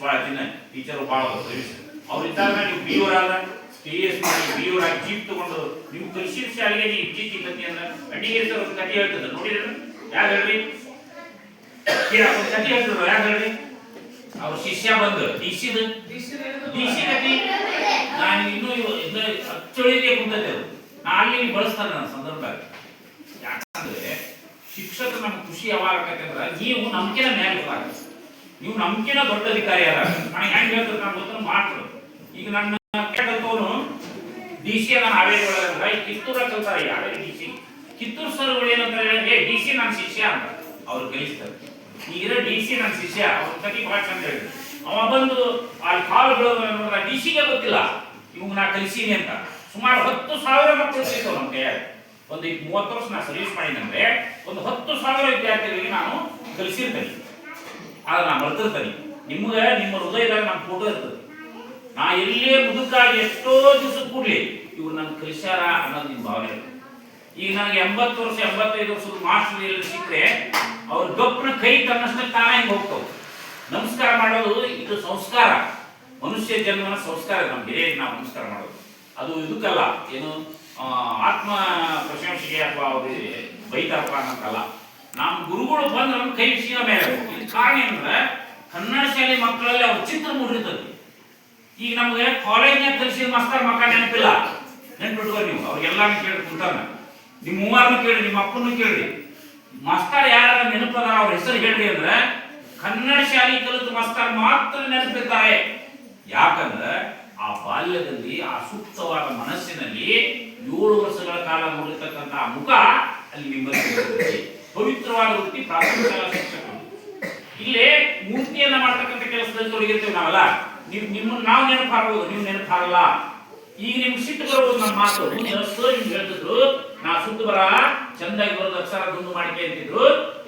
ಭಾಳ ದಿನ ಟೀಚರು ಭಾಳ ಸರ್ವಿಸ್ ಅವ್ರಿದ್ದಾಗ ನೀವು ಬಿ ಅವರಾದ TS ಮಾಡಿ ಬಿ ಅವರಾಗಿ ಜೀಪ್ ತಗೊಂಡು ನೀವು ಕಲಿಸಿದ ಶಾಲೆಗೆ ನೀವು ಇತ್ತೀಚೆಗೆ ಕತಿ ಅಂದ್ರೆ ಅಡ್ಡಿಗೆ ಸರ್ ಒಂದು ಕತೆ ಹೇಳ್ತದೆ ನೋಡಿದ್ರೆ ಯಾರು ಹೇಳ್ರಿ ಒಂದು ಕತೆ ಹೇಳ್ತದ ಯಾರು ಹೇಳ್ರಿ ಅವ್ರ ಶಿಷ್ಯ ಬಂದು ಡಿ ಸಿ ಕತಿ ನಾನು ಇನ್ನೂ ಅಚ್ಚೊಳಿದೆ ಕುಂತೈತೆ ಅದು ನಾ ಅಲ್ಲಿ ಬಳಸ್ತಾನೆ ನನ್ನ ಸಂದರ್ಭದಾಗ ಯಾಕಂದ್ರೆ ಶಿಕ್ಷಕ ನಮ್ಗೆ ಖುಷಿ ಯಾವಾಗ ಆಗತ್ತೆ ಅಂದ್ರೆ ನೀವು ನಂಬಿಕೆನ ಮೇಲೆ ಹೋದಾಗ ನೀವು ನಂಬಿಕೆನ ದೊಡ್ಡ ಅಧಿಕಾರಿ ಅಲ್ಲ ನನಗೆ ಹೆಂಗೆ ಹೇಳ್ತಾರೆ ನಾನು ಗೊತ್ತ ಮಾಡ್ತಾರೆ ಈಗ ನನ್ನ ಕಲ್ತವನು ಡಿ ಸಿ ನಾನು ಹಾವೇರಿ ಒಳಗಂದ್ರೆ ಈ ಕಿತ್ತೂರ ಕಲ್ತಾರೆ ಹಾವೇರಿ ಡಿ ಸಿ ಕಿತ್ತೂರು ಸರ್ಗಳು ಏನಂತಾರೆ ಡಿ ಸಿ ನನ್ನ ಶಿಷ್ಯ ಅಂತ ಅವ್ರು ಕಲಿಸ್ತಾರೆ ಈಗ ಡಿ ಸಿ ನನ್ನ ಶಿಷ್ಯ ಅವ್ರ ಕತಿ ಭಾಳ ಚಂದ ಹೇಳಿದ್ರು ಅವ ಬಂದು ಅಲ್ಲಿ ಕಾಲು ಬೀಳೋದು ಡಿ ಸಿಗೆ ಗೊತ್ತಿಲ್ಲ ಇವಾಗ ನಾ ಕಲಿಸೀನಿ ಅಂತ ಸುಮಾರು 10,000 ಮಕ್ಕಳು ಕಲಿತವ್ ನಮ್ಮ ಕೈಯಾಗ ಒಂದು 30 ವರ್ಷ ನಾ ಸರ್ವಿಸ್ ಮಾಡಿದಂದ್ರೆ ಒಂದು 10,000 ವಿದ್ಯಾರ್ಥಿಗಳಿಗೆ ನಾನು ಕಲಿಸಿರ್ತೇನೆ ಆದ್ರೆ ನಾನು ಬರ್ತಿರ್ತೇನೆ ನಿಮ್ಗೆ ನಿಮ್ಮ ಹೃದಯದಾಗ ನಮ್ಮ ಫೋಟೋ ಇರ್ತದೆ ನಾ ಎಲ್ಲೇ ಮುದುಕಾಗಿ ಎಷ್ಟೋ ದಿವಸ ಕೂಡ್ಲಿ ಇವ್ರು ನನ್ನ ಕಲಿಸ್ಯಾರ ಅನ್ನೋದು ನಿಮ್ಮ ಭಾವನೆ ಇರ್ತದೆ ಈಗ ನನಗೆ 80 ವರ್ಷ 85 ವರ್ಷದ ಮಾಸ್ಟರ್ ಎಲ್ಲಿ ಸಿಕ್ಕರೆ ಅವ್ರ ಗಪ್ಪನ ಕೈ ತನ್ನಷ್ಟೇ ತಾನೇ ಹಿಂಗೆ ಹೋಗ್ತಾವ ನಮಸ್ಕಾರ ಮಾಡೋದು ಇದು ಸಂಸ್ಕಾರ ಮನುಷ್ಯ ಜನ್ಮನ ಸಂಸ್ಕಾರ ನಮ್ಮ ಹಿರಿಯರಿಗೆ ನಾವು ನಮಸ್ಕಾರ ಮಾಡೋದು ಅದು ಇದಕ್ಕಲ್ಲ ಏನು ಆತ್ಮ ಪ್ರಶಂಸೆಗೆ ಅಥವಾ ಅವ್ರಿಗೆ ಬೈತಾರಪ್ಪ ಅನ್ನೋಕ್ಕಲ್ಲ ನಮ್ಮ ಗುರುಗಳು ಬಂದು ನಮ್ಮ ಕೈ ವಿಷಯ ಮೇಲೆ ಕಾರಣ ಏನಂದ್ರೆ ಕನ್ನಡ ಶಾಲೆ ಮಕ್ಕಳಲ್ಲಿ ಅವ್ರ ಚಿತ್ರ ಮೂಡಿರ್ತದೆ ಈಗ ನಮಗೆ ಕಾಲೇಜ್ನಾಗ ಕಲಿಸಿದ ಮಾಸ್ತರ್ ಮಕ್ಕ ನೆನಪಿಲ್ಲ ನೆನ್ಪಿಟ್ಕೊ ನೀವು ಅವ್ರಿಗೆಲ್ಲಾನು ಕೇಳಿ ಕುಂತಾನ ನಿಮ್ಮ ಮೂವರನ್ನು ಕೇಳಿ ನಿಮ್ಮ ಅಪ್ಪನ್ನು ಕೇಳಿ ಮಾಸ್ತರ್ ಯಾರ ನೆನಪದಾರ ಅವ್ರ ಹೆಸರು ಹೇಳ್ರಿ ಅಂದ್ರೆ ಕನ್ನಡ ಶಾಲೆ ಕಲಿತು ಮಾಸ್ತರ್ ಮಾತ್ರ ನೆನಪಿರ್ತಾರೆ ಯಾಕಂದ್ರೆ ಆ ಬಾಲ್ಯದಲ್ಲಿ ಆ ಸೂಕ್ತವಾದ ಮನಸ್ಸಿನಲ್ಲಿ 7 ವರ್ಷಗಳ ಕಾಲ ನೋಡಿರ್ತಕ್ಕಂಥ ಆ ಮುಖ ಅಲ್ಲಿ ನಿಮ್ಮಲ್ಲಿ ಪವಿತ್ರವಾದ ವೃತ್ತಿ ಪ್ರಾಥಮಿಕ ಶಾಲಾ ಶಿಕ್ಷಕರು ಇಲ್ಲೇ ಮೂರ್ತಿಯನ್ನ ಮಾಡ್ತಕ್ಕಂಥ ಕೆಲಸದಲ್ಲಿ ತೊಡಗಿರ್ತೇವೆ ನಾವಲ್ಲ ನಿಮ್ಮನ್ನು ನಾವು ನೆನಪು ಹಾಕೋದು ನೀವು ನೆನಪು ಹಾಕಲ್ಲ ಈಗ ನಿಮ್ಗೆ ಸಿಟ್ಟು ಬರೋದು ನಮ್ಮ ಮಾತು ಸರ್ ನಿಮ್ಗೆ ಹೇಳ್ತಿದ್ರು ನಾ ಸುಟ್ಟು ಬರ ಚಂದಾಗಿ ಬರೋದು ಅಕ್ಷರ ದುಂಡು ಮಾಡಿಕೆ ಅಂತಿದ್ರು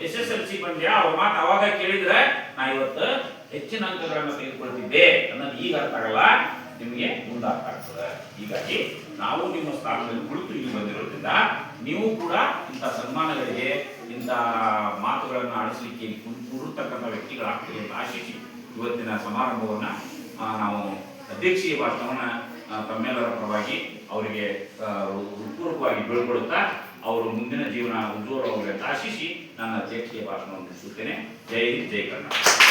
SSLC ಬಂದ್ಯ ಅವ್ರ ಮಾತು ಅವಾಗ ಕೇಳಿದ್ರೆ ನಾ ಇವತ್ತು ಹೆಚ್ಚಿನ ಅಂಕಗಳನ್ನು ತೆಗೆದುಕೊಳ್ತಿದ್ದೆ ಅನ್ನೋದು ಈಗ ಅರ್ಥ ಆಗಲ್ಲ ನಿಮಗೆ ಮುಂದೆ ಅರ್ಥ ಆಗ್ತದೆ ಹೀಗಾಗಿ ನಾವು ನಿಮ್ಮ ಸ್ಥಾನದಲ್ಲಿ ಕುಳಿತು ಇಲ್ಲಿ ಬಂದಿರೋದ್ರಿಂದ ನೀವು ಕೂಡ ಇಂಥ ಸನ್ಮಾನಗಳಿಗೆ ಇಂಥ ಮಾತುಗಳನ್ನು ಆಡಿಸಲಿಕ್ಕೆ ಕೂಡಿರ್ತಕ್ಕಂಥ ವ್ಯಕ್ತಿಗಳಾಗ್ತೀವಿ ಅಂತ ಆಶಿಸಿ ಇವತ್ತಿನ ಸಮಾರಂಭವನ್ನು ನಾವು ಅಧ್ಯಕ್ಷೀಯ ಭಾಷಣವನ್ನು ತಮ್ಮೆಲ್ಲರ ಪರವಾಗಿ ಅವರಿಗೆ ಹೃತ್ಪೂರ್ವಕವಾಗಿ ಬೀಳ್ಕೊಡುತ್ತಾ ಅವರು ಮುಂದಿನ ಜೀವನ ಉಜ್ವಲವಾಗಲಿ ಅಂತ ಆಶಿಸಿ ನನ್ನ ಅಧ್ಯಕ್ಷೀಯ ಭಾಷಣವನ್ನು ಮುಗಿಸುತ್ತೇನೆ. ಜೈ ಹಿಂದ್, ಜೈ ಕರ್ನಾಟಕ.